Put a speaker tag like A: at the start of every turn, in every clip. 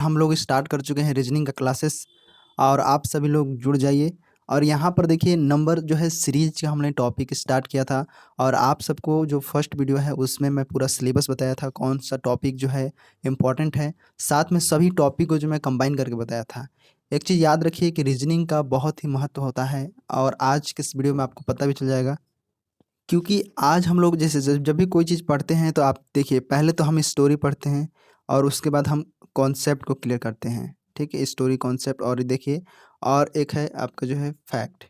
A: हम लोग स्टार्ट कर चुके हैं रीजनिंग का क्लासेस और आप सभी लोग जुड़ जाइए। और यहाँ पर देखिए नंबर जो है सीरीज का हमने टॉपिक स्टार्ट किया था और आप सबको जो फर्स्ट वीडियो है उसमें मैं पूरा सिलेबस बताया था कौन सा टॉपिक जो है इम्पॉर्टेंट है। साथ में सभी टॉपिक को जो मैं कंबाइन करके बताया था। एक चीज़ याद रखिए कि रीजनिंग का बहुत ही महत्व होता है और आज के इस वीडियो में आपको पता भी चल जाएगा। क्योंकि आज हम लोग जैसे जब भी कोई चीज़ पढ़ते हैं तो आप देखिए पहले तो हम स्टोरी पढ़ते हैं और उसके बाद हम कॉन्सेप्ट को क्लियर करते हैं। ठीक है, स्टोरी कॉन्सेप्ट और देखिए और एक है आपका जो है फैक्ट।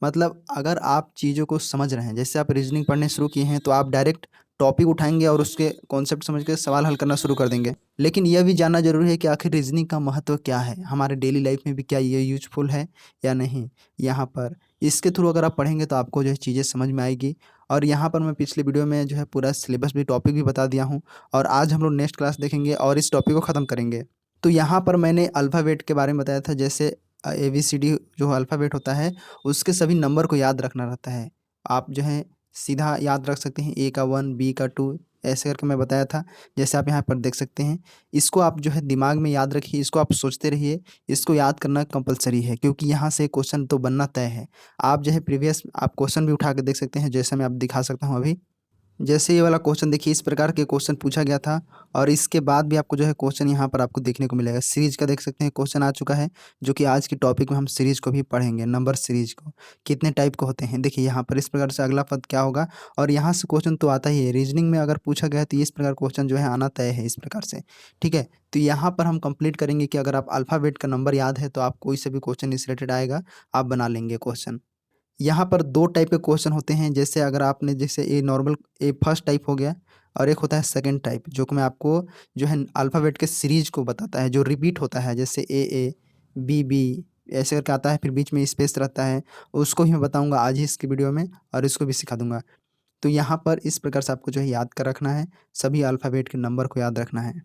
A: मतलब अगर आप चीज़ों को समझ रहे हैं, जैसे आप रीजनिंग पढ़ने शुरू किए हैं तो आप डायरेक्ट टॉपिक उठाएंगे और उसके कॉन्सेप्ट समझ के सवाल हल करना शुरू कर देंगे। लेकिन यह भी जानना जरूरी है कि आखिर रीजनिंग का महत्व क्या है हमारे डेली लाइफ में भी, क्या ये यूजफुल है या नहीं। यहाँ पर इसके थ्रू अगर आप पढ़ेंगे तो आपको जो है चीज़ें समझ में आएगी। और यहाँ पर मैं पिछले वीडियो में जो है पूरा सिलेबस भी टॉपिक भी बता दिया हूँ और आज हम लोग नेक्स्ट क्लास देखेंगे और इस टॉपिक को ख़त्म करेंगे। तो यहाँ पर मैंने अल्फ़ाबेट के बारे में बताया था, जैसे ABCD जो अल्फ़ाबेट होता है उसके सभी नंबर को याद रखना रहता है। आप जो है सीधा याद रख सकते हैं, A का 1, B का 2 ऐसे करके मैं बताया था। जैसे आप यहाँ पर देख सकते हैं, इसको आप जो है दिमाग में याद रखिए, इसको आप सोचते रहिए। इसको याद करना कंपलसरी है क्योंकि यहाँ से क्वेश्चन तो बनना तय है। आप जो है प्रीवियस आप क्वेश्चन भी उठा के देख सकते हैं, जैसे मैं आप दिखा सकता हूँ अभी। जैसे ये वाला क्वेश्चन देखिए, इस प्रकार के क्वेश्चन पूछा गया था और इसके बाद भी आपको जो है क्वेश्चन यहाँ पर आपको देखने को मिलेगा। सीरीज का देख सकते हैं क्वेश्चन आ चुका है, जो कि आज की टॉपिक में हम सीरीज को भी पढ़ेंगे। नंबर सीरीज को कितने टाइप के होते हैं देखिए यहाँ पर इस प्रकार से अगला पद क्या होगा। और यहाँ से क्वेश्चन तो आता ही है, रीजनिंग में अगर पूछा गया तो इस प्रकार क्वेश्चन जो है आना तय है इस प्रकार से। ठीक है, तो यहाँ पर हम कंप्लीट करेंगे कि अगर आप अल्फ़ाबेट का नंबर याद है तो आप कोई से भी क्वेश्चन इस रिलेटेड आएगा आप बना लेंगे क्वेश्चन। यहाँ पर 2 टाइप के क्वेश्चन होते हैं, जैसे अगर आपने जैसे ये नॉर्मल ये फर्स्ट टाइप हो गया और एक होता है सेकंड टाइप, जो कि मैं आपको जो है अल्फ़ाबेट के सीरीज को बताता है जो रिपीट होता है, जैसे AA, BB ऐसे करके आता है, फिर बीच में स्पेस रहता है। उसको ही मैं बताऊँगा आज ही इसकी वीडियो में और इसको भी सिखा दूँगा। तो यहाँ पर इस प्रकार से आपको जो है याद कर रखना है, सभी अल्फ़ाबेट के नंबर को याद रखना है।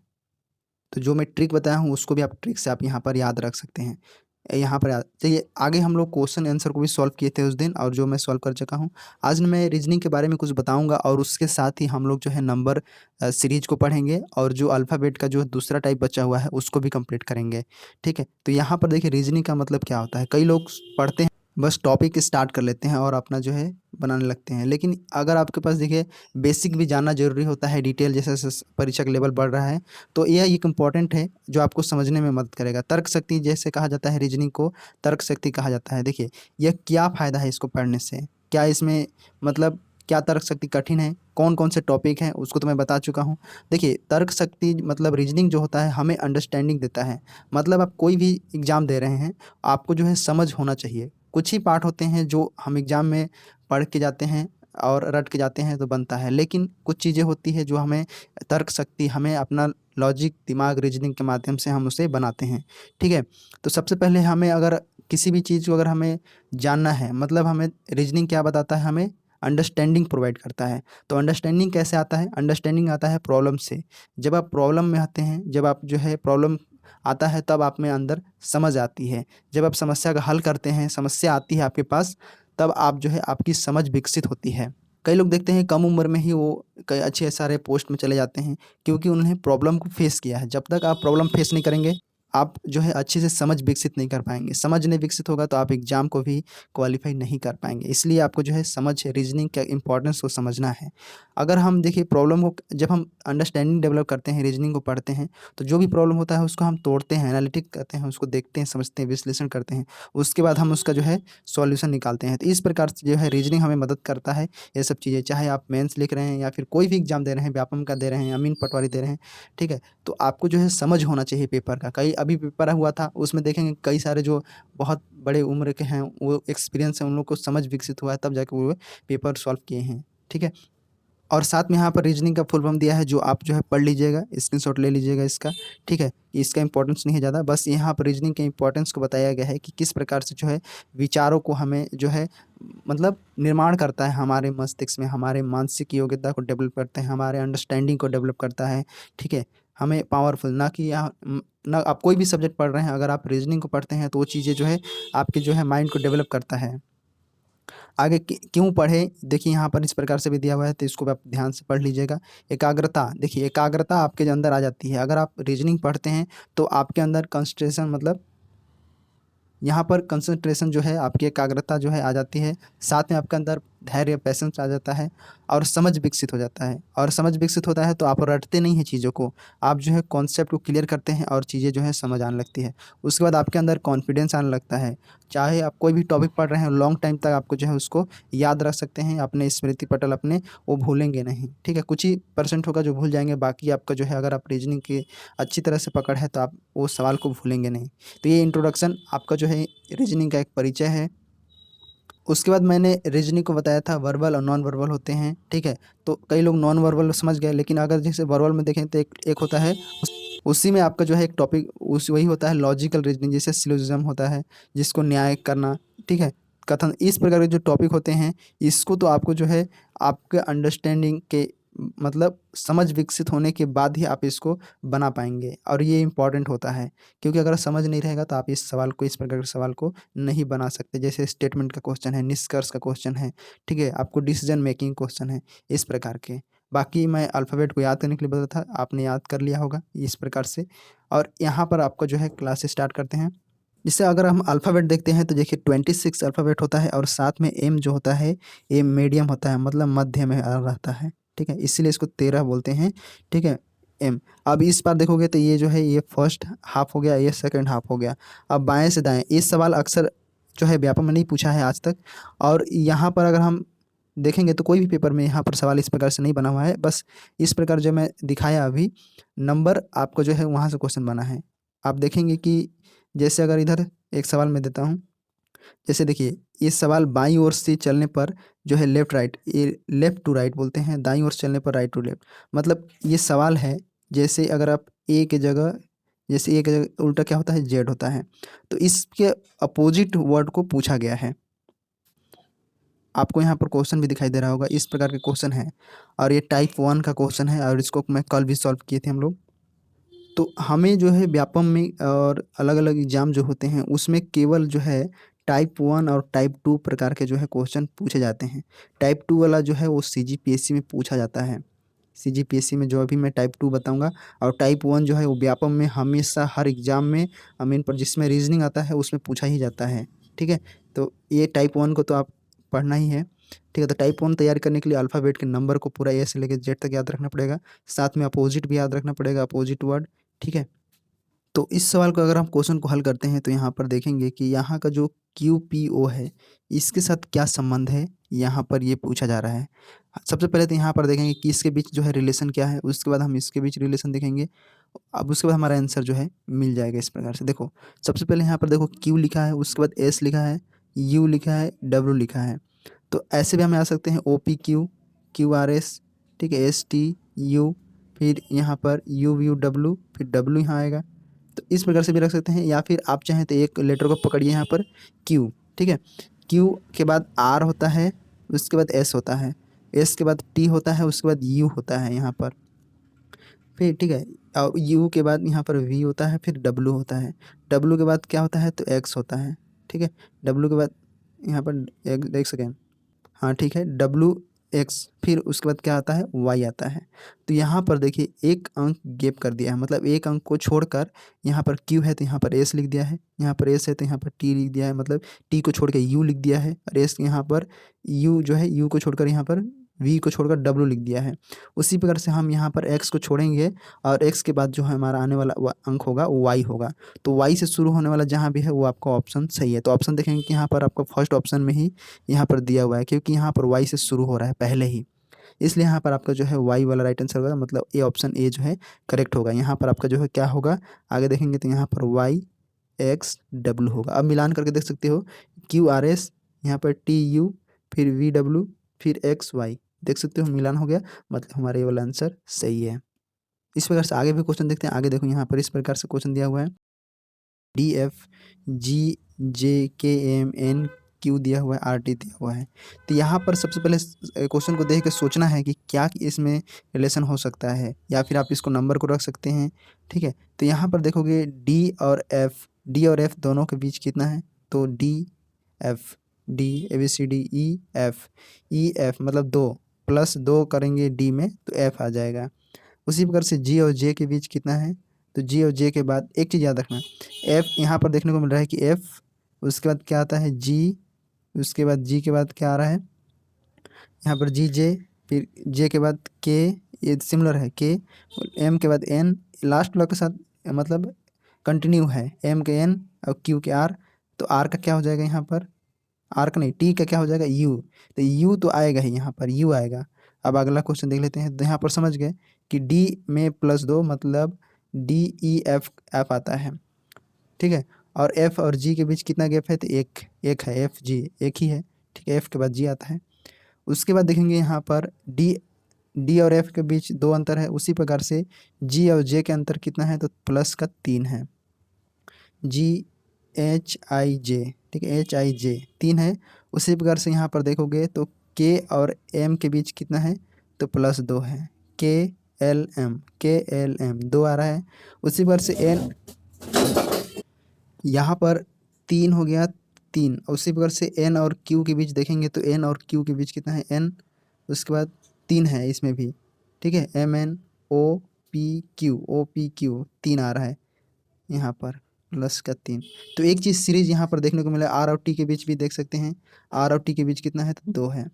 A: तो जो मैं ट्रिक बताया हूँ उसको भी आप ट्रिक से आप यहाँ पर याद रख सकते हैं। यहाँ पर चलिए आगे हम लोग क्वेश्चन आंसर को भी सॉल्व किए थे उस दिन और जो मैं सॉल्व कर चुका हूँ। आज मैं रीजनिंग के बारे में कुछ बताऊँगा और उसके साथ ही हम लोग जो है नंबर सीरीज को पढ़ेंगे और जो अल्फ़ाबेट का जो दूसरा टाइप बचा हुआ है उसको भी कंप्लीट करेंगे। ठीक है, तो यहाँ पर देखिए रीजनिंग का मतलब क्या होता है। कई लोग पढ़ते हैं बस टॉपिक स्टार्ट कर लेते हैं और अपना जो है बनाने लगते हैं, लेकिन अगर आपके पास देखिए बेसिक भी जानना ज़रूरी होता है, डिटेल जैसे जैसे परीक्षा का लेवल बढ़ रहा है तो यह एक इम्पॉर्टेंट है जो आपको समझने में मदद करेगा। तर्क शक्ति जैसे कहा जाता है, रीजनिंग को तर्क शक्ति कहा जाता है। देखिए यह क्या फ़ायदा है इसको पढ़ने से, क्या इसमें मतलब क्या तर्क शक्ति कठिन है, कौन कौन से टॉपिक हैं उसको तो मैं बता चुका हूँ। देखिए तर्क शक्ति मतलब रीजनिंग जो होता है हमें अंडरस्टैंडिंग देता है। मतलब आप कोई भी एग्ज़ाम दे रहे हैं, आपको जो है समझ होना चाहिए। कुछ ही पार्ट होते हैं जो हम एग्ज़ाम में पढ़ के जाते हैं और रट के जाते हैं तो बनता है, लेकिन कुछ चीज़ें होती है जो हमें तर्क शक्ति हमें अपना लॉजिक दिमाग रीजनिंग के माध्यम से हम उसे बनाते हैं। ठीक है, तो सबसे पहले हमें अगर किसी भी चीज़ को अगर हमें जानना है, मतलब हमें रीजनिंग क्या बताता है, हमें अंडरस्टैंडिंग प्रोवाइड करता है। तो अंडरस्टैंडिंग कैसे आता है, अंडरस्टैंडिंग आता है प्रॉब्लम से। जब आप प्रॉब्लम में आते हैं, जब आप जो है प्रॉब्लम आता है तब आप में अंदर समझ आती है। जब आप समस्या का हल करते हैं, समस्या आती है आपके पास, तब आप जो है आपकी समझ विकसित होती है। कई लोग देखते हैं कम उम्र में ही वो कई अच्छे सारे पोस्ट में चले जाते हैं क्योंकि उन्होंने प्रॉब्लम को फेस किया है। जब तक आप प्रॉब्लम फेस नहीं करेंगे आप जो है अच्छे से समझ विकसित नहीं कर पाएंगे। समझ नहीं विकसित होगा तो आप एग्जाम को भी क्वालिफाई नहीं कर पाएंगे। इसलिए आपको जो है समझ रीजनिंग का इंपॉर्टेंस को समझना है। अगर हम देखिए प्रॉब्लम को जब हम अंडरस्टैंडिंग डेवलप करते हैं, रीजनिंग को पढ़ते हैं, तो जो भी प्रॉब्लम होता है उसको हम तोड़ते हैं, एनालिटिक करते हैं, उसको देखते हैं, समझते हैं, विश्लेषण करते हैं। उसके बाद हम उसका जो है सॉल्यूशन निकालते हैं। तो इस प्रकार से जो है रीजनिंग हमें मदद करता है। ये सब चीज़ें चाहे आप मेंस लिख रहे हैं या फिर कोई भी एग्जाम दे रहे हैं, व्यापम का दे रहे हैं, अमीन पटवारी दे रहे हैं। ठीक है, तो आपको जो है समझ होना चाहिए पेपर का। कई अभी पेपर हुआ था उसमें देखेंगे कई सारे जो बहुत बड़े उम्र के हैं, वो एक्सपीरियंस है, उन लोग को समझ विकसित हुआ है तब जाके वो पेपर सॉल्व किए हैं। ठीक है, और साथ में यहाँ पर रीजनिंग का फुल फॉर्म दिया है जो आप जो है पढ़ लीजिएगा, स्क्रीनशॉट ले लीजिएगा इसका। ठीक है, इसका इंपॉर्टेंस नहीं है ज़्यादा, बस यहाँ पर रीजनिंग के इंपॉर्टेंस को बताया गया है कि किस प्रकार से जो है विचारों को हमें जो है मतलब निर्माण करता है, हमारे मस्तिष्क में हमारे मानसिक योग्यता को डेवलप करते हैं, हमारे अंडरस्टैंडिंग को डेवलप करता है। ठीक है, हमें पावरफुल ना कि यहाँ ना आप कोई भी सब्जेक्ट पढ़ रहे हैं, अगर आप रीजनिंग को पढ़ते हैं तो वो चीज़ें जो है आपके जो है माइंड को डेवलप करता है। आगे क्यों पढ़े, देखिए यहाँ पर इस प्रकार से भी दिया हुआ है, तो इसको भी आप ध्यान से पढ़ लीजिएगा। एकाग्रता, देखिए एकाग्रता आपके अंदर आ जाती है अगर आप रीजनिंग पढ़ते हैं, तो आपके अंदर कंसंट्रेशन मतलब यहाँ पर कंसंट्रेशन जो है, आपकी एकाग्रता जो है आ जाती है। साथ में आपके अंदर धैर्य, पेशेंस आ जाता है और समझ विकसित हो जाता है। और समझ विकसित होता है तो आप रटते नहीं हैं चीज़ों को, आप जो है कॉन्सेप्ट को क्लियर करते हैं और चीज़ें जो है समझ आने लगती है। उसके बाद आपके अंदर कॉन्फिडेंस आने लगता है। चाहे आप कोई भी टॉपिक पढ़ रहे हैं, लॉन्ग टाइम तक आपको जो है उसको याद रख सकते हैं, अपने स्मृति पटल अपने वो भूलेंगे नहीं, ठीक है। कुछ ही परसेंट होगा जो भूल जाएंगे, बाकी आपका जो है अगर आप रीजनिंग की अच्छी तरह से पकड़ है तो आप वो सवाल को भूलेंगे नहीं। तो ये इंट्रोडक्शन आपका जो है रीजनिंग का एक परिचय है। उसके बाद मैंने रीजनिंग को बताया था वर्बल और नॉन वर्बल होते हैं, ठीक है। तो कई लोग नॉन वर्बल समझ गए, लेकिन अगर जैसे वर्बल में देखें तो एक होता है उसी में आपका जो है एक टॉपिक उस वही होता है लॉजिकल रीजनिंग, जैसे सिलोजिज्म होता है जिसको न्याय करना, ठीक है, कथन, इस प्रकार के जो टॉपिक होते हैं, इसको तो आपको जो है आपके अंडरस्टैंडिंग के मतलब समझ विकसित होने के बाद ही आप इसको बना पाएंगे। और ये इम्पॉर्टेंट होता है, क्योंकि अगर समझ नहीं रहेगा तो आप इस सवाल को, इस प्रकार के सवाल को नहीं बना सकते। जैसे स्टेटमेंट का क्वेश्चन है, निष्कर्ष का क्वेश्चन है, ठीक है, आपको डिसीजन मेकिंग क्वेश्चन है, इस प्रकार के। बाकी मैं अल्फ़ाबेट को याद करने के लिए बताया था, आपने याद कर लिया होगा इस प्रकार से। और यहाँ पर आपका जो है क्लास स्टार्ट करते हैं। जैसे अगर हम अल्फ़ाबेट देखते हैं तो देखिए 26 अल्फ़ाबेट होता है और साथ में एम जो होता है, एम मीडियम होता है, मतलब मध्य में रहता है, ठीक है, इसीलिए इसको 13 बोलते हैं, ठीक है, एम। अब इस बार देखोगे तो ये जो है ये फर्स्ट हाफ हो गया, ये सेकंड हाफ हो गया। अब बाएं से दाएं, ये सवाल अक्सर जो है व्यापक में नहीं पूछा है आज तक। और यहाँ पर अगर हम देखेंगे तो कोई भी पेपर में यहाँ पर सवाल इस प्रकार से नहीं बना हुआ है, बस इस प्रकार जो मैं दिखाया अभी नंबर आपको जो है वहाँ से क्वेश्चन बना है। आप देखेंगे कि जैसे अगर इधर एक सवाल मैं देता हूँ, जैसे देखिए ये सवाल बाईं ओर से चलने पर जो है लेफ्ट राइट, ये लेफ्ट टू राइट बोलते हैं, दाईं ओर से चलने पर राइट टू लेफ्ट, मतलब ये सवाल है। जैसे अगर आप ए के जगह, जैसे ए के जगह उल्टा क्या होता है, जेड होता है, तो इसके अपोजिट वर्ड को पूछा गया है। आपको यहाँ पर क्वेश्चन भी दिखाई दे रहा होगा, इस प्रकार के क्वेश्चन है। और ये टाइप 1 का क्वेश्चन है और इसको मैं कल भी सॉल्व किए थे हम लोग। तो हमें जो है व्यापम में और अलग अलग एग्जाम जो होते हैं उसमें केवल जो है टाइप 1 और टाइप 2 प्रकार के जो है क्वेश्चन पूछे जाते हैं। टाइप 2 वाला जो है वो सीजीपीएससी में पूछा जाता है, सीजीपीएससी में जो अभी मैं टाइप 2 बताऊंगा। और टाइप 1 जो है वो व्यापम में हमेशा हर एग्जाम में, आई मीन पर जिसमें रीजनिंग आता है उसमें पूछा ही जाता है, ठीक है। तो ये टाइप 1 को तो आप पढ़ना ही है, ठीक है। तो टाइप 1 तैयार करने के लिए अल्फ़ाबेट के नंबर को पूरा ए से लेकर जेड तक याद रखना पड़ेगा, साथ में अपोजिट भी याद रखना पड़ेगा, अपोजिट वर्ड, ठीक है। तो इस सवाल को अगर हम क्वेश्चन को हल करते हैं तो यहाँ पर देखेंगे कि यहाँ का जो क्यू पी ओ है इसके साथ क्या संबंध है, यहाँ पर ये पूछा जा रहा है। सबसे पहले तो यहाँ पर देखेंगे कि इसके बीच जो है रिलेशन क्या है, उसके बाद हम इसके बीच रिलेशन देखेंगे। अब उसके बाद हमारा आंसर जो है मिल जाएगा इस प्रकार से। देखो सबसे पहले यहाँ पर देखो क्यू लिखा है, उसके बाद एस लिखा है, यू लिखा है, डब्ल्यू लिखा है। तो ऐसे भी हमें आ सकते हैं O P Q, Q R S, ठीक है, एस टी यू, फिर यहाँ पर यू यू डब्ल्यू, फिर डब्ल्यू यहाँ आएगा। तो इस प्रकार से भी रख सकते हैं, या फिर आप चाहें तो एक लेटर को पकड़िए यहाँ पर क्यू, ठीक है। क्यू के बाद आर होता है, उसके बाद एस होता है, एस के बाद टी होता है, उसके बाद यू होता है यहाँ पर, फिर ठीक है। और यू के बाद यहाँ पर वी होता है, फिर डब्लू होता है, डब्लू के बाद क्या होता है तो एक्स होता है, ठीक है। डब्लू के बाद यहाँ पर एक सेकेंड, हाँ ठीक है, डब्लू एक्स, फिर उसके बाद क्या आता है वाई आता है। तो यहाँ पर देखिए एक अंक गैप कर दिया है, मतलब एक अंक को छोड़कर यहाँ पर क्यू है तो यहाँ पर एस लिख दिया है, यहाँ पर एस है तो यहाँ पर टी लिख दिया है, मतलब टी को छोड़ के यू लिख दिया है, और एस यहाँ पर यू जो है यू को छोड़कर यहाँ पर वी को छोड़कर डब्लू लिख दिया है। उसी प्रकार से हम यहाँ पर एक्स को छोड़ेंगे और एक्स के बाद जो है हमारा आने वाला अंक होगा वो वाई होगा। तो वाई से शुरू होने वाला जहाँ भी है वो आपका ऑप्शन सही है। तो ऑप्शन देखेंगे कि यहाँ पर आपका फर्स्ट ऑप्शन में ही यहाँ पर दिया हुआ है, क्योंकि यहाँ पर वाई से शुरू हो रहा है पहले ही, इसलिए यहाँ पर आपका जो है वाई वाला राइट आंसर होगा, मतलब ए ऑप्शन ए जो है करेक्ट होगा। यहाँ पर आपका जो है क्या होगा, आगे देखेंगे तो यहाँ पर वाई एक्स डब्ल्यू होगा। अब मिलान करके देख सकते हो, क्यू आर एस, यहाँ पर टी यू, फिर वी डब्ल्यू, फिर एक्स वाई, देख सकते हो मिलान हो गया, मतलब हमारा ये वाला आंसर सही है। इस प्रकार से आगे भी क्वेश्चन देखते हैं। आगे देखो यहाँ पर इस प्रकार से क्वेश्चन दिया हुआ है, डी एफ जी जे के एम एन क्यू दिया हुआ है, आर टी दिया हुआ है। तो यहाँ पर सबसे पहले क्वेश्चन को देख के सोचना है कि क्या इसमें रिलेशन हो सकता है, या फिर आप इसको नंबर को रख सकते हैं, ठीक है। तो यहाँ पर देखोगे डी और एफ दोनों के बीच कितना है, तो D F D, A B C D, E F मतलब 2 प्लस 2 करेंगे डी में तो एफ आ जाएगा। उसी प्रकार से जी और जे के बीच कितना है, तो जी और जे के बाद एक चीज़ याद रखना, एफ यहाँ पर देखने को मिल रहा है कि एफ, उसके बाद क्या आता है जी, उसके बाद जी के बाद क्या आ रहा है यहाँ पर जी जे, फिर जे के बाद के, ये सिमिलर है के, एम के बाद एन, लास्ट वाला के साथ मतलब कंटिन्यू है, एम के एन और क्यू के आर, तो आर का क्या हो जाएगा यहाँ पर, आर का नहीं टी का क्या हो जाएगा यू, तो यू तो आएगा ही यहाँ पर, यू आएगा। अब अगला क्वेश्चन देख लेते हैं, तो यहाँ पर समझ गए कि डी में +2 मतलब डी ई एफ एफ आता है, ठीक है। और एफ और जी के बीच कितना गैप है, तो एक है, एफ जी एक ही है, ठीक है, एफ के बाद जी आता है। उसके बाद देखेंगे यहाँ पर डी और एफ के बीच 2 अंतर है, उसी प्रकार से जी और जे के अंतर कितना है, तो प्लस का 3 है, जी एच आई जे, ठीक है, एच आई जे 3 है। उसी प्रकार से यहाँ पर देखोगे तो के और एम के बीच कितना है, तो +2 है, के एल एम 2 आ रहा है। उसी प्रकार से एन यहाँ पर 3 हो गया 3, उसी प्रकार से एन और क्यू के बीच देखेंगे तो एन और क्यू के बीच कितना है, एन, उसके बाद 3 है इसमें भी, ठीक है, M N O P Q 3 आ रहा है यहाँ पर, प्लस का 3। तो एक चीज़ सीरीज यहाँ पर देखने को मिला, आर और टी के बीच भी देख सकते हैं, आर और टी के बीच कितना है, तो 2 है,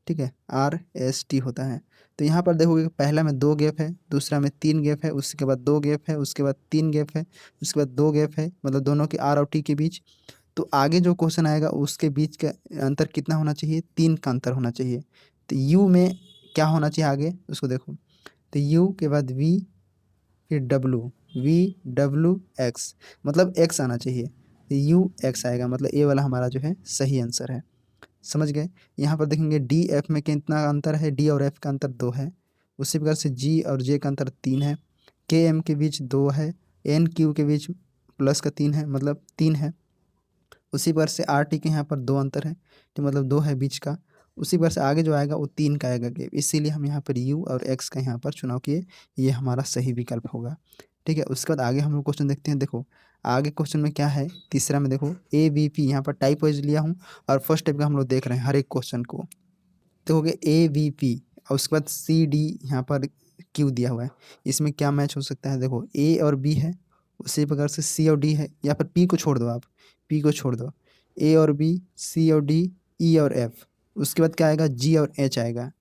A: ठीक है, आर एस टी होता है। तो यहाँ पर देखोगे पहला में 2 गैप है, दूसरा में 3 गैप है, उसके बाद 2 गैप है, उसके बाद 3 गैप है, उसके बाद 2 गैप है, मतलब दोनों के आर और टी के बीच। तो आगे जो क्वेश्चन आएगा उसके बीच का अंतर कितना होना चाहिए, 3 का अंतर होना चाहिए। तो यू में क्या होना चाहिए आगे उसको देखो, तो यू के बाद वी, फिर डब्लू एक्स, मतलब एक्स आना चाहिए, तो यू एक्स आएगा, मतलब ए वाला हमारा जो है सही आंसर है। समझ गए। यहाँ पर देखेंगे डी एफ में कितना अंतर है, डी और एफ का अंतर 2 है। उसी प्रकार से जी और जे का अंतर 3 है, के एम के बीच 2 है, एन क्यू के बीच प्लस का 3 है, मतलब 3 है। उसी प्रकार से आर टी के यहाँ पर 2 अंतर है, तो मतलब 2 है बीच का। उसी प्रकार से आगे जो आएगा वो 3 का आएगा गैप, इसीलिए हम यहाँ पर यू और एक्स का यहाँ पर चुनाव किए, ये हमारा सही विकल्प होगा, ठीक है। उसके बाद आगे हम लोग क्वेश्चन देखते हैं। देखो आगे क्वेश्चन में क्या है, तीसरा में देखो ए बी पी, यहाँ पर टाइप वाइज लिया हूँ और फर्स्ट टाइप का हम लोग देख रहे हैं हर एक क्वेश्चन को। तो हो गया ए बी पी और उसके बाद सी डी, यहाँ पर क्यू दिया हुआ है, इसमें क्या मैच हो सकता है, देखो ए और बी है, उसी प्रकार से सी और डी है, यहाँ पर पी को छोड़ दो, आप पी को छोड़ दो, ए और बी, सी और डी, ई और एफ, उसके बाद क्या आएगा, जी और एच आएगा,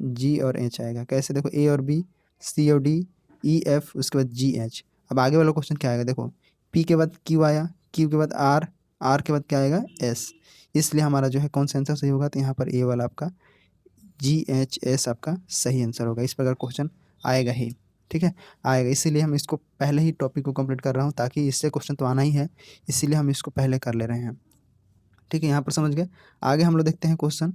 A: जी और एच आएगा। कैसे, देखो ए और बी, सी और डी, ई एफ, उसके बाद जी एच। अब आगे वाला क्वेश्चन क्या आएगा, देखो पी के बाद क्यू आया, क्यू के बाद आर, आर के बाद क्या आएगा, एस, इसलिए हमारा जो है कौन सा आंसर सही होगा, तो यहाँ पर ए वाला आपका जी एच एस आपका सही आंसर होगा। इस प्रकार क्वेश्चन आएगा ही, ठीक है, आएगा। इसीलिए हम इसको पहले ही टॉपिक को कंप्लीट कर रहा हूँ, ताकि इससे क्वेश्चन तो आना ही है, इसीलिए हम इसको पहले कर ले रहे हैं, ठीक है। यहाँ पर समझ गए। आगे हम लोग देखते हैं क्वेश्चन।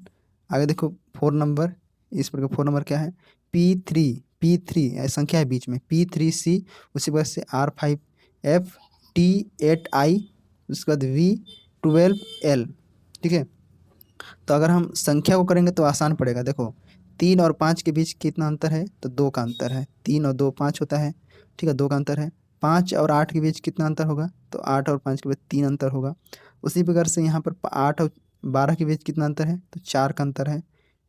A: आगे देखो 4 नंबर, इस प्रकार 4 नंबर क्या है, P3 संख्या है बीच में, P3C, उसी वजह से R5F T8I, उसके बाद V12L, ठीक है। तो अगर हम संख्या को करेंगे तो आसान पड़ेगा। देखो 3 और 5 के बीच कितना अंतर है, तो 2 का अंतर है, 3 और 2 5 होता है, ठीक है, 2 का अंतर है। 5 और 8 के बीच कितना अंतर होगा, तो 8 और 5 के बीच 3 अंतर होगा। उसी प्रकार से यहाँ पर 8 और 12 के बीच कितना अंतर है, तो 4 का अंतर है,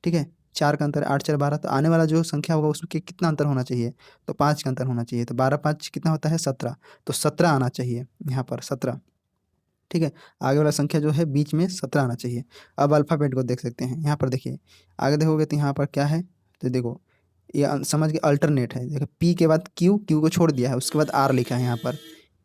A: ठीक है, 4 का अंतर है, 8 4 12। तो आने वाला जो संख्या होगा उसमें कितना अंतर होना चाहिए, तो 5 का अंतर होना चाहिए। तो 12 5 कितना होता है, 17, तो 17 आना चाहिए यहाँ पर, 17, ठीक है। आगे वाला संख्या जो है बीच में 17 आना चाहिए। अब अल्फ़ाबेट को देख सकते हैं, यहाँ पर देखिए आगे देखोगे तो यहाँ पर क्या है, तो देखो ये समझ के अल्टरनेट है। देखो पी के बाद क्यू, क्यू को छोड़ दिया है, उसके बाद आर लिखा है यहाँ पर,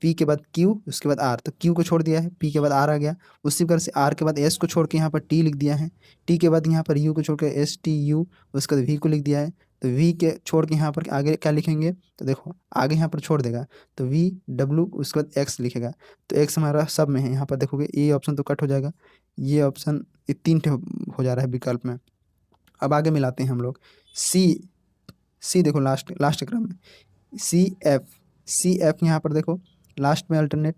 A: पी के बाद क्यू, उसके बाद आर, तो क्यू को छोड़ दिया है, पी के बाद आर आ गया। उसी प्रकार से आर के बाद एस को छोड़ के यहाँ पर टी लिख दिया है, टी के बाद यहाँ पर यू को छोड़ के एस टी यू, उसके बाद वी को लिख दिया है। तो वी के छोड़ के यहाँ पर आगे क्या लिखेंगे, तो देखो आगे यहाँ पर छोड़ देगा, तो वी डब्लू, उसके बाद एक्स लिखेगा। तो एक्स हमारा सब में है, यहाँ पर देखोगे ये ऑप्शन तो कट हो जाएगा, ये ऑप्शन, ये 3 हो जा रहा है विकल्प में। अब आगे मिलाते हैं हम लोग, सी देखो लास्ट क्रम में, सी एफ यहाँ पर देखो लास्ट में अल्टरनेट,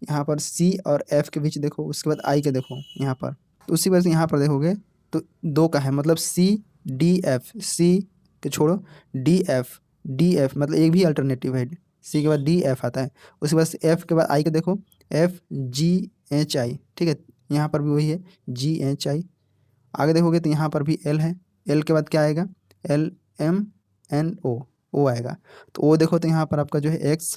A: यहाँ पर सी और एफ के बीच देखो, उसके बाद आई के देखो यहाँ पर, तो उसी वजह से यहाँ पर देखोगे तो 2 का है, मतलब सी के छोड़ो डी एफ मतलब एक भी अल्टरनेटिव है, सी के बाद डी एफ आता है। उसके बाद एफ के बाद आई के देखो, एफ जी एच आई, ठीक है, यहाँ पर भी वही है GHI। आगे देखोगे तो यहाँ पर भी L है, L के बाद क्या आएगा LMNO, O आएगा। तो O देखो तो यहाँ पर आपका जो है X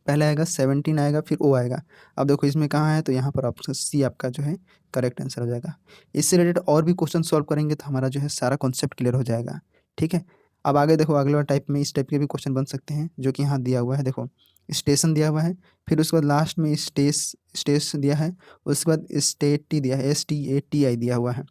A: पहले आएगा, 17 आएगा, फिर O आएगा। अब देखो इसमें कहाँ है, तो यहाँ पर ऑप्शन C आपका जो है करेक्ट आंसर हो जाएगा। इससे रिलेटेड और भी क्वेश्चन सॉल्व करेंगे तो हमारा जो है सारा कॉन्सेप्ट क्लियर हो जाएगा। ठीक है, अब आगे देखो अगले वाला टाइप में इस टाइप के भी क्वेश्चन बन सकते हैं जो कि यहाँ दिया हुआ है। देखो स्टेशन दिया हुआ है, फिर उसके बाद लास्ट में स्टेस दिया है, उसके बाद स्टेटी दिया है, STATI दिया हुआ है।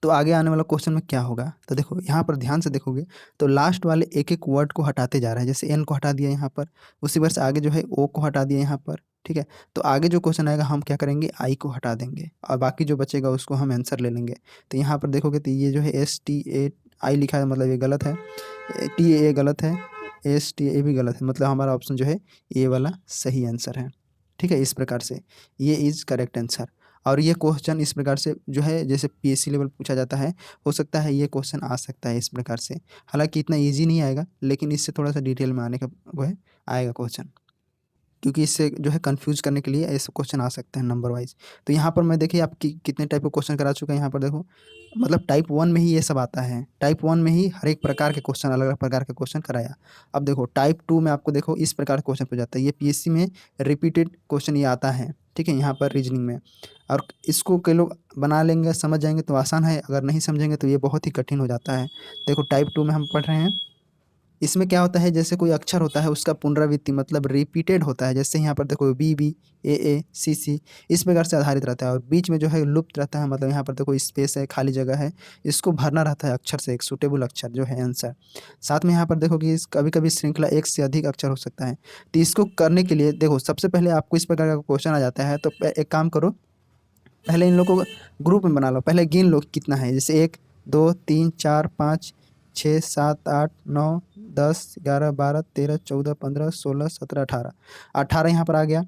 A: तो आगे आने वाला क्वेश्चन में क्या होगा, तो देखो यहाँ पर ध्यान से देखोगे तो लास्ट वाले एक एक वर्ड को हटाते जा रहा है। जैसे एन को हटा दिया यहाँ पर, उसी वर्ष आगे जो है ओ को हटा दिया यहाँ पर। ठीक है, तो आगे जो क्वेश्चन आएगा हम क्या करेंगे, आई को हटा देंगे और बाकी जो बचेगा उसको हम आंसर ले लेंगे। तो यहाँ पर देखोगे तो ये जो है STAI लिखा है, मतलब ये गलत है, TA गलत है, STA भी गलत है, मतलब हमारा ऑप्शन जो है ये वाला सही आंसर है। ठीक है, इस प्रकार से ये इज़ करेक्ट आंसर। और ये क्वेश्चन इस प्रकार से जो है जैसे PSC लेवल पूछा जाता है, हो सकता है ये क्वेश्चन आ सकता है इस प्रकार से। हालांकि इतना इजी नहीं आएगा, लेकिन इससे थोड़ा सा डिटेल में आने का वो है, आएगा क्वेश्चन, क्योंकि इससे जो है कंफ्यूज करने के लिए ऐसे क्वेश्चन आ सकते हैं नंबर वाइज। तो यहाँ पर मैं देखिए आप कितने टाइप के क्वेश्चन करा चुका है। यहाँ पर देखो मतलब टाइप 1 में ही ये सब आता है, टाइप 1 में ही हर एक प्रकार के क्वेश्चन, अलग अलग प्रकार के क्वेश्चन कराया। अब देखो टाइप 2 में आपको देखो इस प्रकार के क्वेश्चन पूछा जाता है, ये PSC में रिपीटेड क्वेश्चन ये आता है। ठीक है, यहाँ पर रीजनिंग में, और इसको कई लोग बना लेंगे, समझ जाएंगे तो आसान है, अगर नहीं समझेंगे तो ये बहुत ही कठिन हो जाता है। देखो टाइप 2 में हम पढ़ रहे हैं, इसमें क्या होता है, जैसे कोई अक्षर होता है उसका पुनरावृत्ति मतलब रिपीटेड होता है। जैसे यहाँ पर देखो BB AA CC इस प्रकार से आधारित रहता है, और बीच में जो है लुप्त रहता है, मतलब यहाँ पर देखो स्पेस है, खाली जगह है, इसको भरना रहता है अक्षर से, एक सूटेबल अक्षर जो है आंसर। साथ में यहाँ पर देखो कि कभी कभी श्रृंखला एक से अधिक अक्षर हो सकता है। तो इसको करने के लिए देखो सबसे पहले आपको इस प्रकार का क्वेश्चन आ जाता है, तो एक काम करो, पहले इन लोगों को ग्रुप में बना लो, पहले गिन लो कितना है। जैसे 1 2 3 4 5 6 7 8 9 10 11 12 13 14 15 16 17 18, 18 यहाँ पर आ गया।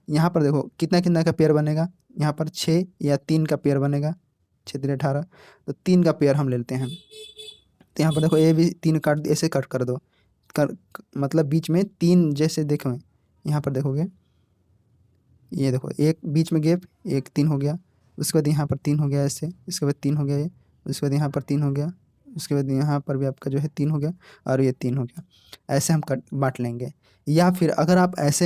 A: यहाँ पर देखो कितना कितना का पेयर बनेगा, यहाँ पर 6 या 3 का पेयर बनेगा, 6 3 18, तो 3 का पेयर हम ले लेते हैं। तो यहाँ पर देखो ये भी 3 काट, ऐसे कट कर दो, कर मतलब बीच में 3, जैसे देखो यहाँ पर देखोगे, ये देखो एक बीच में गैप, एक 3 हो गया, उसके बाद यहाँ पर 3 हो गया ऐसे, इसके बाद 3 हो गया ये, उसके बाद यहाँ पर 3 हो गया, उसके बाद यहाँ पर भी आपका जो है 3 हो गया, और ये 3 हो गया। ऐसे हम कट बांट लेंगे। या फिर अगर आप ऐसे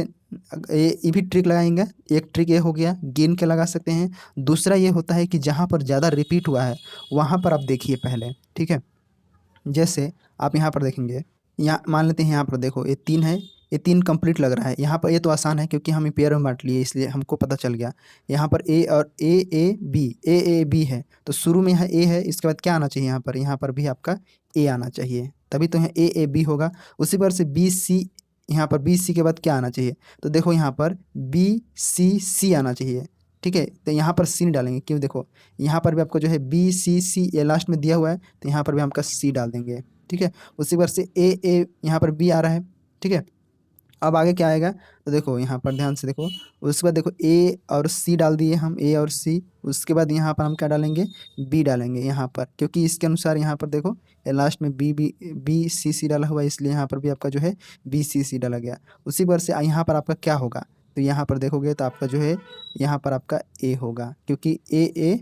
A: ये भी ट्रिक लगाएंगे, एक ट्रिक ये हो गया गिन के लगा सकते हैं, दूसरा ये होता है कि जहाँ पर ज़्यादा रिपीट हुआ है वहाँ पर आप देखिए पहले। ठीक है, जैसे आप यहाँ पर देखेंगे, यहाँ मान लेते हैं यहाँ पर देखो ये 3 है, ये 3 कंप्लीट लग रहा है। यहाँ पर ये तो आसान है क्योंकि हम पेयर में बांट लिए, इसलिए हमको पता चल गया। यहाँ पर ए और ए बी है, तो शुरू में यहाँ ए है, इसके बाद क्या आना चाहिए, यहाँ पर भी आपका ए आना चाहिए, तभी तो यहाँ ए बी होगा। उसी पर से BC, यहाँ पर BC के बाद क्या आना चाहिए, तो देखो यहाँ पर BCC आना चाहिए। ठीक है, तो यहाँ पर C नहीं डालेंगे, क्यों, देखो यहाँ पर भी आपको जो है BCC ये लास्ट में दिया हुआ है, तो यहाँ पर भी हम का C डाल देंगे। ठीक है, उसी पर से A यहाँ पर B आ रहा है। ठीक है, अब आगे क्या आएगा, तो देखो यहाँ पर ध्यान से देखो, उसके बाद देखो A और C डाल दिए हम, A और C, उसके बाद यहाँ पर हम क्या डालेंगे, B डालेंगे यहाँ पर, क्योंकि इसके अनुसार यहाँ पर देखो लास्ट में BCC डाला हुआ है, इसलिए यहाँ पर भी आपका जो है BCC डाला गया। उसी पर से यहाँ पर आपका क्या होगा, तो यहाँ पर देखोगे तो आपका जो है यहाँ पर आपका A होगा, क्योंकि A A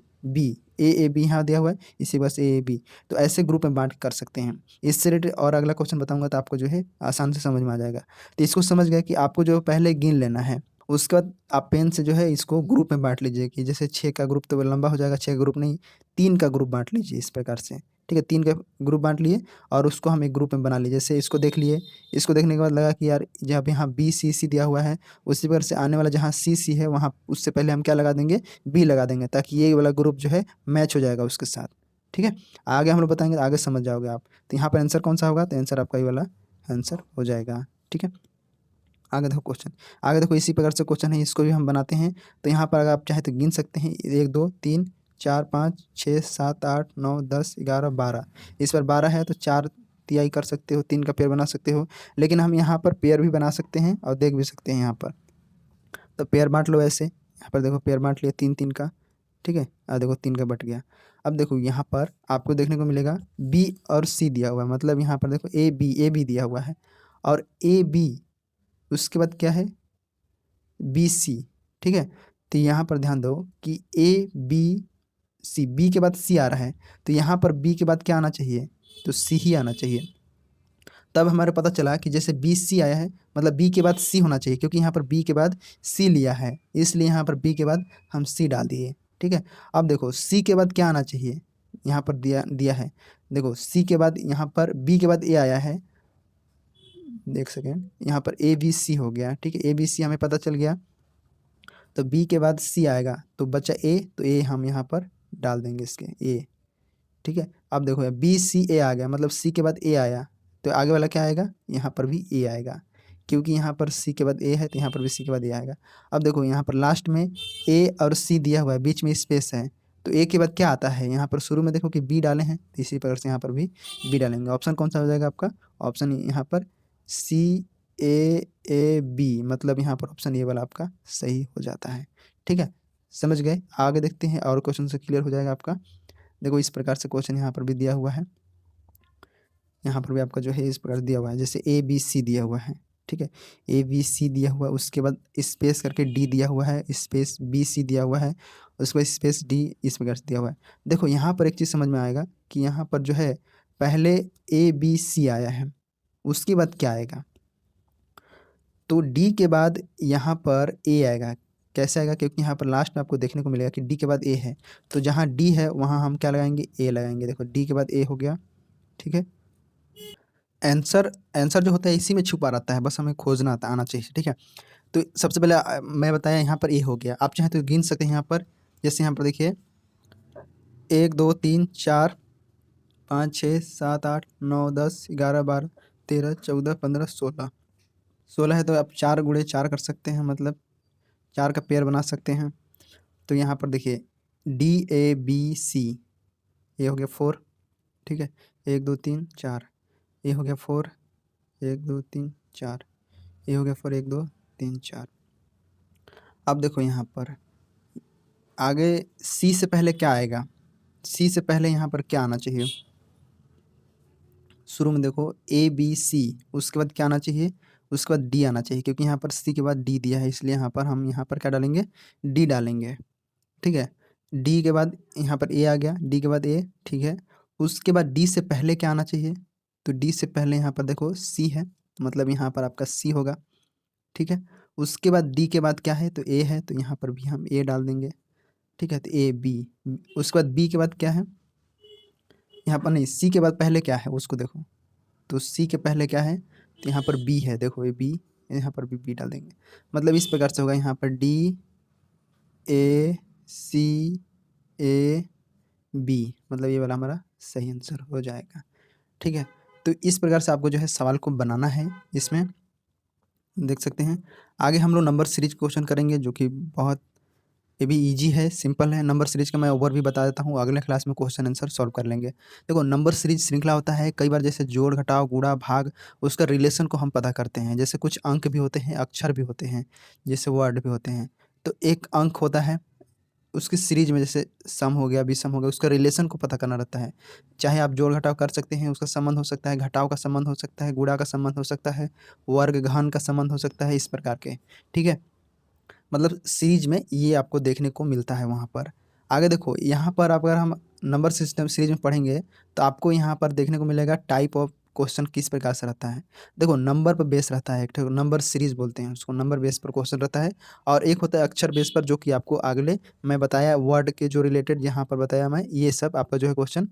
A: B यहाँ दिया हुआ है, इसी वजह से AAB। तो ऐसे ग्रुप में बांट कर सकते हैं। इससे रिलेटेड और अगला क्वेश्चन बताऊंगा तो आपको जो है आसान से समझ में आ जाएगा। तो इसको समझ गए कि आपको जो पहले गिन लेना है, उसके बाद आप पेन से जो है इसको ग्रुप में बांट लीजिए, कि जैसे 6 का ग्रुप तो लंबा हो जाएगा, 6 का ग्रुप नहीं, 3 का ग्रुप बांट लीजिए इस प्रकार से। ठीक है, 3 का ग्रुप बांट लिए और उसको हम एक ग्रुप में बना लीजिए। जैसे इसको देख लिए, इसको देखने के बाद लगा कि यार जब यहाँ BCC दिया हुआ है, उसी प्रकार से आने वाला जहाँ CC है वहाँ उससे पहले हम क्या लगा देंगे, B लगा देंगे, ताकि ये वाला ग्रुप जो है मैच हो जाएगा उसके साथ। ठीक है, आगे हम लोग बताएंगे, आगे समझ जाओगे आप। तो यहाँ पर आंसर कौन सा होगा, तो आंसर आपका ये वाला आंसर हो जाएगा। ठीक है, आगे देखो क्वेश्चन, आगे देखो इसी प्रकार से क्वेश्चन है, इसको भी हम बनाते हैं। तो यहाँ पर अगर आप चाहे तो गिन सकते हैं, 1 2 3 4 5 6 7 8 9 10 11 12, इस पर 12 है तो 4 तिहाई कर सकते हो, 3 का पेयर बना सकते हो। लेकिन हम यहाँ पर पेयर भी बना सकते हैं और देख भी सकते हैं यहाँ पर। तो पेयर बांट लो ऐसे, यहाँ पर देखो पेयर बांट लिया 3 3 का। ठीक है, देखो 3 का बट गया। अब देखो यहाँ पर आपको देखने को मिलेगा B और C दिया हुआ है, मतलब यहाँ पर देखो A B दिया हुआ है, और AB उसके बाद क्या है BC। ठीक है, तो यहाँ पर ध्यान दो कि ए बी सी, बी के बाद सी आ रहा है, तो यहाँ पर बी के बाद क्या आना चाहिए, तो सी ही आना चाहिए। तब हमारे पता चला कि जैसे बी सी आया है, मतलब बी के बाद सी होना चाहिए, क्योंकि यहाँ पर बी के बाद सी लिया है, इसलिए यहाँ पर बी के बाद हम सी डाल दिए। ठीक है, अब देखो सी के बाद क्या आना चाहिए, यहाँ पर दिया दिया है, देखो सी के बाद यहाँ पर बी के बाद ए आया है, देख सेकेंड, यहाँ पर ए बी सी हो गया। ठीक है, ए बी सी हमें पता चल गया, तो बी के बाद सी आएगा, तो बचा ए, तो ए हम यहाँ पर डाल देंगे इसके ए। ठीक है, अब देखो बी सी ए आ गया, मतलब सी के बाद ए आया, तो आगे वाला क्या आएगा, यहाँ पर भी ए आएगा, क्योंकि यहाँ पर सी के बाद ए है, तो यहाँ पर भी सी के बाद ए आएगा। अब देखो यहाँ पर लास्ट में ए और सी दिया हुआ है, बीच में स्पेस है, तो ए के बाद क्या आता है, यहाँ पर शुरू में देखो कि बी डाले हैं, तो इसी प्रकार से यहाँ पर भी बी डालेंगे। ऑप्शन कौन सा हो जाएगा आपका, ऑप्शन यहाँ पर सी ए बी, मतलब यहाँ पर ऑप्शन ए वाला आपका सही हो जाता है। ठीक है, समझ गए, आगे देखते हैं और क्वेश्चन से क्लियर हो जाएगा आपका। देखो इस प्रकार से क्वेश्चन यहाँ पर भी दिया हुआ है, यहाँ पर भी आपका जो है इस प्रकार दिया हुआ है, जैसे ए बी सी दिया हुआ है। ठीक है, ए बी सी दिया हुआ है, उसके बाद स्पेस करके डी दिया हुआ है, स्पेस बी सी दिया हुआ है, उसके बाद स्पेस डी, इस प्रकार से दिया हुआ है। देखो यहाँ पर एक चीज़ समझ में आएगा कि यहाँ पर जो है पहले ए बी सी आया है, उसके बाद क्या आएगा, तो डी के बाद यहाँ पर ए आएगा। कैसे आएगा, क्योंकि यहाँ पर लास्ट में आपको देखने को मिलेगा कि डी के बाद ए है, तो जहाँ डी है वहाँ हम क्या लगाएंगे, ए लगाएंगे। देखो डी के बाद ए हो गया। ठीक है, आंसर आंसर जो होता है इसी में छुपा रहता है, बस हमें खोजना आना चाहिए। ठीक है, तो सबसे पहले मैं बताया यहाँ पर ए हो गया, आप चाहें तो गिन सकते हैं यहाँ पर, जैसे यहाँ पर देखिए 1 2 3 4 5 6 7 8 9 10 11 12 13 14 15 16, 16 है, तो आप 4 गुणे 4 कर सकते हैं, मतलब 4 का पेयर बना सकते हैं। तो यहाँ पर देखिए डी ए बी सी, ये हो गया 4। ठीक है, 1 2 3 4, ये हो गया 4, 1 2 3 4, ये हो गया 4, 1 2 3 4। अब देखो यहाँ पर आगे सी से पहले क्या आएगा, सी से पहले यहाँ पर क्या आना चाहिए, शुरू में देखो ए बी सी, उसके बाद क्या आना चाहिए, उसके बाद डी आना चाहिए, क्योंकि यहाँ पर सी के बाद डी दिया है, इसलिए यहाँ पर हम यहाँ पर क्या डालेंगे, डी डालेंगे। ठीक है, डी के बाद यहाँ पर ए आ गया, डी के बाद ए। ठीक है, उसके बाद डी से पहले क्या आना चाहिए, तो डी से पहले यहाँ पर देखो सी है, मतलब यहाँ पर आपका सी होगा। ठीक है, उसके बाद डी के बाद क्या है, तो ए है, तो यहाँ पर भी हम ए डाल देंगे। ठीक है, तो ए बी, उसके बाद बी के बाद क्या है, यहाँ पर नहीं, सी के बाद पहले क्या है उसको देखो, तो सी के पहले क्या है, तो यहाँ पर बी है, देखो ये बी, यहाँ पर भी बी डाल देंगे, मतलब इस प्रकार से होगा, यहाँ पर D A C A B, मतलब ये वाला हमारा सही आंसर हो जाएगा। ठीक है, तो इस प्रकार से आपको जो है सवाल को बनाना है, इसमें देख सकते हैं। आगे हम लोग नंबर सीरीज क्वेश्चन करेंगे, जो कि बहुत ये भी इजी है, सिंपल है। नंबर सीरीज का मैं ओवर भी बता देता हूँ, अगले क्लास में क्वेश्चन आंसर सॉल्व कर लेंगे। देखो नंबर सीरीज श्रृंखला होता है, कई बार जैसे जोड़ घटाव गुणा भाग, उसका रिलेशन को हम पता करते हैं, जैसे कुछ अंक भी होते हैं, अक्षर भी होते हैं, जैसे वर्ड भी होते हैं। तो एक अंक होता है, उसकी सीरीज में जैसे सम हो गया, विषम हो गया, उसका रिलेशन को पता करना रहता है। चाहे आप जोड़ घटाव कर सकते हैं, उसका संबंध हो सकता है, घटाव का संबंध हो सकता है, गुणा का संबंध हो सकता है, वर्ग घन का संबंध हो सकता है, इस प्रकार के। ठीक है, मतलब सीरीज में ये आपको देखने को मिलता है वहाँ पर। आगे देखो यहाँ पर अगर हम नंबर सिस्टम सीरीज में पढ़ेंगे, तो आपको यहाँ पर देखने को मिलेगा टाइप ऑफ क्वेश्चन किस प्रकार से रहता है। देखो नंबर पर बेस रहता है, एक तो नंबर सीरीज बोलते हैं उसको, नंबर बेस पर क्वेश्चन रहता है, और एक होता है अक्षर बेस पर, जो कि आपको अगले मैं बताया वर्ड के जो रिलेटेड यहाँ पर बताया मैं, ये सब आपका जो है क्वेश्चन,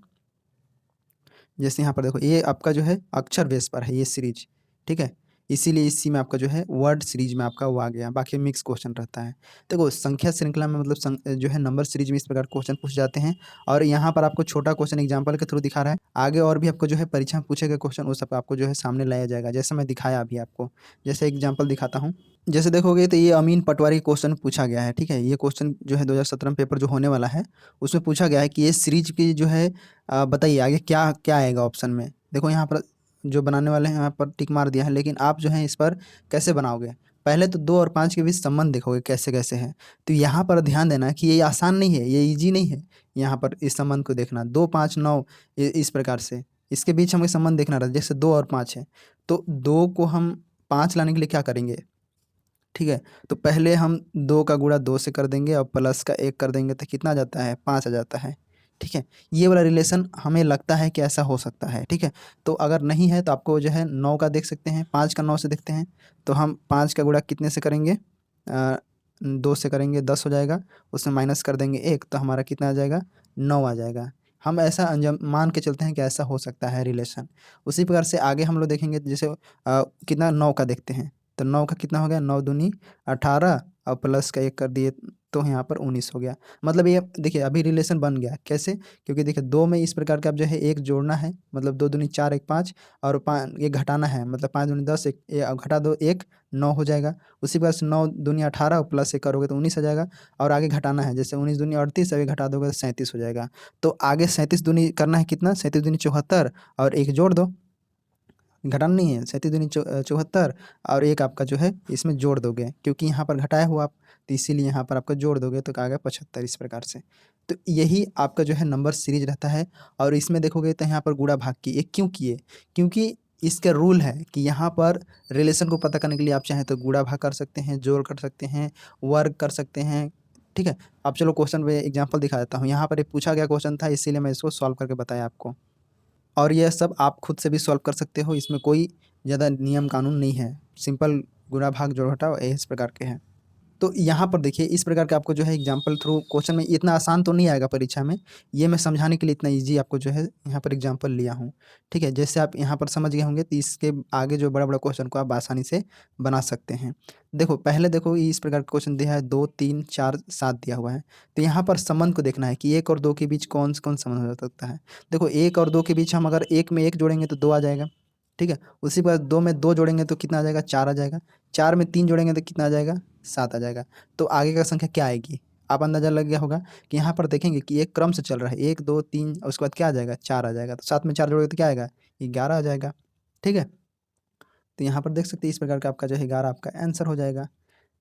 A: जैसे यहाँ पर देखो ये आपका जो है अक्षर बेस पर है ये सीरीज। ठीक है, इसीलिए इसी में आपका जो है वर्ड सीरीज में आपका वो आ गया, बाकी मिक्स क्वेश्चन रहता है। देखो संख्या श्रृंखला में मतलब जो है नंबर सीरीज में इस प्रकार क्वेश्चन पूछ जाते हैं, और यहाँ पर आपको छोटा क्वेश्चन एग्जाम्पल के थ्रू दिखा रहा है। आगे और भी आपको जो है परीक्षा में पूछे गए क्वेश्चन वो सब आपको जो है सामने लाया जाएगा, जैसे मैं दिखाया अभी आपको। जैसे एग्जाम्पल दिखाता हूँ, जैसे देखोगे तो ये अमीन पटवारी क्वेश्चन पूछा गया है। ठीक है, ये क्वेश्चन जो है 2017 में पेपर जो होने वाला है उसमें पूछा गया है कि ये सीरीज की जो है बताइए आगे क्या क्या आएगा ऑप्शन में। देखो यहाँ पर जो बनाने वाले हैं यहाँ पर टिक मार दिया है, लेकिन आप जो है इस पर कैसे बनाओगे, पहले तो 2 और 5 के बीच संबंध देखोगे कैसे कैसे है। तो यहाँ पर ध्यान देना कि ये आसान नहीं है, ये ईजी नहीं है, यहाँ पर इस संबंध को देखना 2 5 9 इस प्रकार से इसके बीच हमें संबंध देखना रहता है। जैसे 2 और 5 है, तो 2 को हम 5 लाने के लिए क्या करेंगे, ठीक है। तो पहले हम 2 का गुणा 2 से कर देंगे और प्लस का 1 कर देंगे तो कितना आ जाता है, 5 आ जाता है। ठीक है। ये वाला रिलेशन हमें लगता है कि ऐसा हो सकता है। ठीक है। तो अगर नहीं है तो आपको जो है 9 का देख सकते हैं, 5 का 9 से देखते हैं। तो हम 5 का गुणा कितने से करेंगे, 2 से करेंगे, 10 हो जाएगा। उसमें माइनस कर देंगे 1 तो हमारा कितना आ जाएगा, 9 आ जाएगा। हम ऐसा अंजाम मान के चलते हैं कि ऐसा हो सकता है रिलेशन। उसी प्रकार से आगे हम लोग देखेंगे, जैसे कितना 9 का देखते हैं। तो 9 का कितना हो गया, 9 दूनी 18 और प्लस का 1 कर दिए तो यहाँ पर 19 हो गया। मतलब ये देखिए अभी रिलेशन बन गया। कैसे? क्योंकि देखिए 2 में इस प्रकार का अब जो है 1 जोड़ना है, मतलब 2 दूनी 4 1 5 और 5 ये घटाना है, मतलब 5 दूनी 10 1 घटा दो 1 9 हो जाएगा। उसी प्रकार से 9 दूनी 18 और प्लस 1 करोगे तो 19 आ जाएगा। और आगे घटाना है, जैसे 19 दूनी 38 अभी घटा दोगे तो 37 हो जाएगा। तो आगे 37 दूनी करना है कितना, 37 दूनी 74 और 1 जोड़ दो, घटाना नहीं है, 37 दूनी 74 और 1 आपका जो है इसमें जोड़ दोगे, क्योंकि यहाँ पर घटाया हुआ आप, तो इसीलिए यहाँ पर आपका जोड़ दोगे तो आ गया 75 इस प्रकार से। तो यही आपका जो है नंबर सीरीज रहता है। और इसमें देखोगे तो यहाँ पर गुणा भाग की एक क्यों किए, क्योंकि इसका रूल है कि यहाँ पर रिलेशन को पता करने के लिए आप चाहें तो गुणा भाग कर सकते हैं, जोड़ कर सकते हैं, वर्ग कर सकते हैं। ठीक है। अब चलो क्वेश्चन पे एग्जाम्पल दिखा देता हूँ। यहाँ पर एक पूछा गया क्वेश्चन था, इसीलिए मैं इसको सॉल्व करके बताया आपको। और यह सब आप खुद से भी सॉल्व कर सकते हो, इसमें कोई ज़्यादा नियम कानून नहीं है। सिंपल गुणा भाग जोड़ घटाव इस प्रकार के हैं। तो यहाँ पर देखिए इस प्रकार का आपको जो है एग्जाम्पल थ्रू क्वेश्चन में, इतना आसान तो नहीं आएगा परीक्षा में, ये मैं समझाने के लिए इतना इजी आपको जो है यहाँ पर एग्जाम्पल लिया हूँ। ठीक है। जैसे आप यहाँ पर समझ गए होंगे तो इसके आगे जो बड़ा बड़ा क्वेश्चन को आप आसानी से बना सकते हैं। देखो पहले देखो इस प्रकार का क्वेश्चन दिया है, 2 3 4 7 दिया हुआ है। तो यहाँ पर संबंध को देखना है कि 1 और 2 के बीच कौन कौन संबंध हो सकता है। देखो 1 और 2 के बीच हम अगर 1 में 1 जोड़ेंगे तो 2 आ जाएगा। ठीक है। उसी के बाद 2 में 2 जोड़ेंगे तो कितना आ जाएगा, 4 आ जाएगा। 4 में 3 जोड़ेंगे तो कितना आ जाएगा, 7 आ जाएगा। तो आगे का संख्या क्या आएगी, आप अंदाजा लग गया होगा कि यहाँ पर देखेंगे कि एक क्रम से चल रहा है, 1 2 3 और उसके बाद क्या आ जाएगा, 4 आ जाएगा। तो 7 में 4 जोड़ोगे तो क्या आएगा, 11 आ जाएगा। ठीक है। तो यहाँ पर देख सकते हैं इस प्रकार का आपका जो है 11 आपका आंसर हो जाएगा।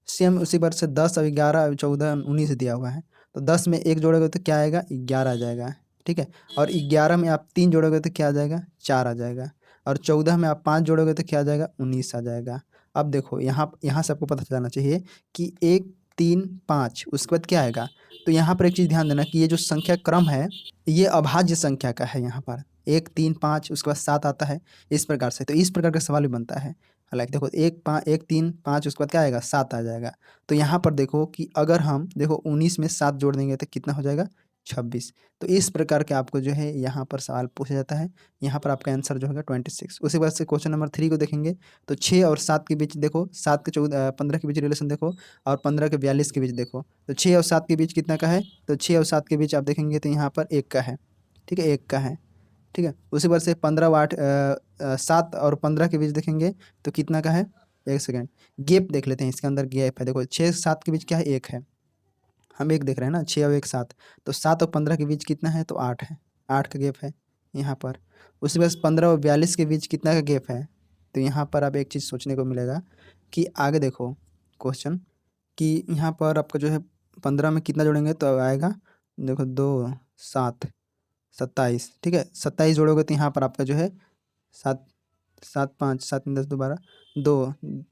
A: सेम उसी पर से 10 और 11 14 19 दिया हुआ है। तो 10 में 1 जोड़ोगे तो क्या आएगा, 11 आ जाएगा। ठीक है। और 11 में आप 3 जोड़ोगे तो क्या आ जाएगा, 4 आ जाएगा। और 14 में आप 5 जोड़ोगे तो क्या आ जाएगा, 19 आ जाएगा। अब देखो यहाँ यहाँ से आपको पता चलना चाहिए कि 1 3 5 उसके बाद क्या आएगा। तो यहाँ पर एक चीज़ ध्यान देना कि ये जो संख्या क्रम है ये अभाज्य संख्या का है। यहाँ पर 1 3 5 उसके बाद 7 आता है, इस प्रकार से। तो इस प्रकार का सवाल भी बनता है। हालाँकि देखो 1 3 5 उसके बाद क्या आएगा, 7 आ जाएगा। तो यहाँ पर देखो कि अगर हम देखो 19 में 7 जोड़ देंगे तो कितना हो जाएगा, 26। तो इस प्रकार के आपको जो है यहाँ पर सवाल पूछा जाता है। यहाँ पर आपका आंसर जो होगा 26। उसी बाद से क्वेश्चन नंबर 3 को देखेंगे तो 6 और 7 के बीच देखो, 7 के 15 के बीच रिलेशन देखो और 15 के 42 के बीच देखो। तो 6 और 7 के बीच कितना का है, तो 6 और 7 के बीच आप देखेंगे तो यहाँ पर 1 का है। ठीक है, 1 का है। ठीक है। उसी बार से 15 व 8 7 और 15 के बीच देखेंगे तो कितना का है, एक सेकेंड गैप देख लेते हैं, इसके अंदर गैप है। देखो 6 7 के बीच क्या है, 1 है। हम 1 देख रहे हैं ना, 6 और 1 7। तो 7 और 15 के बीच कितना है, तो 8 है, 8 का गैप है यहाँ पर। उसी बार 15 और 42 के बीच कितना का गैप है। तो यहाँ पर आप एक चीज़ सोचने को मिलेगा कि आगे देखो क्वेश्चन कि यहाँ पर आपका जो है 15 में कितना जोड़ेंगे तो आएगा, देखो 2 7 27। ठीक है। 27 जोड़ोगे तो यहाँ पर आपका जो है 7 7 5 7 3 10 दोबारा 2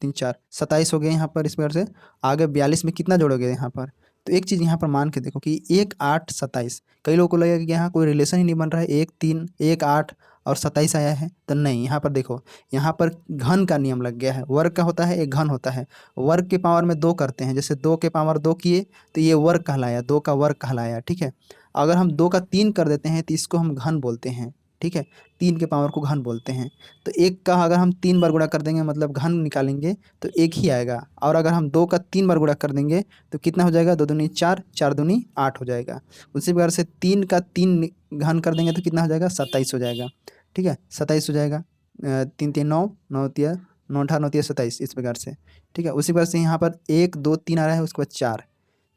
A: 3 4 27 हो गए यहाँ पर। इस प्रकार से आगे 42 में कितना जोड़ोगे यहाँ पर। तो एक चीज़ यहाँ पर मान के देखो कि 1 8 27, कई लोगों को लगेगा कि यहाँ कोई रिलेशन ही नहीं बन रहा है, 1 3 1 8 और 27 आया है। तो नहीं, यहाँ पर देखो, यहाँ पर घन का नियम लग गया है। वर्ग का होता है, एक घन होता है। वर्ग के पावर में 2 करते हैं, जैसे 2 के पावर 2 किए तो ये वर्ग कहलाया, 2 का वर्ग कहलाया। ठीक है। अगर हम 2 का 3 कर देते हैं तो इसको हम घन बोलते हैं। ठीक है। 3 के पावर को घन बोलते हैं। तो 1 का अगर हम 3 बार गुणा कर देंगे, मतलब घन निकालेंगे तो 1 ही आएगा। और अगर हम 2 का 3 बार गुणा कर देंगे तो कितना हो जाएगा, 2 दूनी 4 4 दूनी 8 हो जाएगा। उसी प्रकार से 3 का 3 घन कर देंगे तो कितना हो जाएगा, 27 हो जाएगा। ठीक है, 27 हो जाएगा। 3 3 9 9 तिया 9 18 9 तिया 27, इस प्रकार से। ठीक है। उसी प्रकार से यहाँ पर 1 2 3 आ रहा है, उसके बाद 4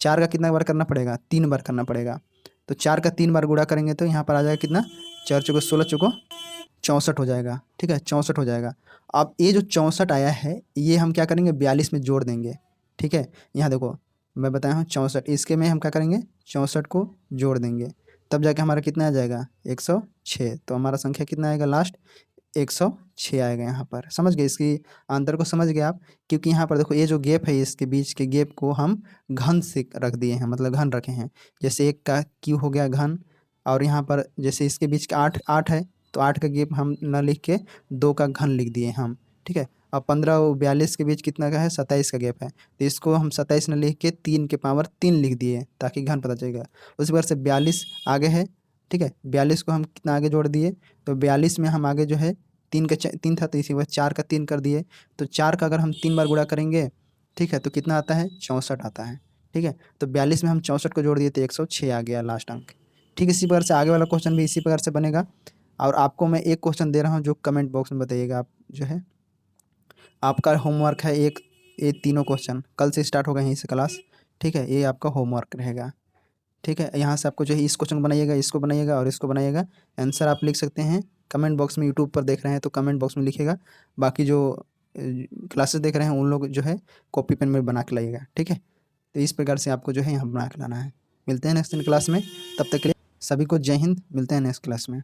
A: 4 का कितना बार करना पड़ेगा, 3 बार करना पड़ेगा। तो 4 का 3 बार गुणा करेंगे तो यहाँ पर आ जाएगा कितना, 4 चौको 16 चौको 64 हो जाएगा। ठीक है, 64 हो जाएगा। अब ये जो 64 आया है ये हम क्या करेंगे, 42 में जोड़ देंगे। ठीक है। यहाँ देखो मैं बताया हूँ 64, इसके में हम क्या करेंगे, 64 को जोड़ देंगे, तब जाके हमारा कितना आ जाएगा, 106। तो हमारा संख्या कितना आएगा लास्ट, 106 आएगा यहाँ पर। समझ गए इसकी अंतर को, समझ गए आप? क्योंकि यहाँ पर देखो ये जो गैप है इसके बीच के गैप को हम घन से रख दिए हैं, मतलब घन रखे हैं। जैसे 1 का क्यू हो गया घन, और यहाँ पर जैसे इसके बीच का 8 है तो 8 का गैप हम न लिख के 2 का घन लिख दिए हम, ठीक है। अब 15 और 42 के बीच कितना का है, 27 का गैप है, तो इसको हम 27 न लिख के 3 के पावर 3 लिख दिए ताकि घन पता चलेगा। उसी प्रकार से 42 आगे है, ठीक है। 42 को हम कितना आगे जोड़ दिए, तो 42 में हम आगे जो है 3 था तो इसी वजह 4 का 3 कर दिए, तो 4 का अगर हम 3 बार गुणा करेंगे, ठीक है, तो कितना आता है, 64 आता है, ठीक है। तो 42 में हम 64 को जोड़ दिए तो 106 आ गया लास्ट अंक, ठीक है। इसी प्रकार से आगे वाला क्वेश्चन भी इसी प्रकार से बनेगा। और आपको मैं एक क्वेश्चन दे रहा हूँ जो कमेंट बॉक्स में बताइएगा। आप जो है आपका होमवर्क है एक, ये तीनों क्वेश्चन कल से स्टार्ट होगा यहीं से क्लास, ठीक है। ये आपका होमवर्क रहेगा, ठीक है। यहाँ से आपको जो है इस क्वेश्चन को बनाइएगा, इसको बनाइएगा और इसको बनाइएगा। आंसर आप लिख सकते हैं कमेंट बॉक्स में, यूट्यूब पर देख रहे हैं तो कमेंट बॉक्स में लिखिएगा। बाकी जो क्लासेस देख रहे हैं उन लोग जो है कॉपी पेन में बना के लाइएगा, ठीक है। तो इस प्रकार से आपको जो है यहाँ बना के लाना है। मिलते हैं नेक्स्ट क्लास में, तब तक के लिए सभी को जय हिंद। मिलते हैं नेक्स्ट क्लास में।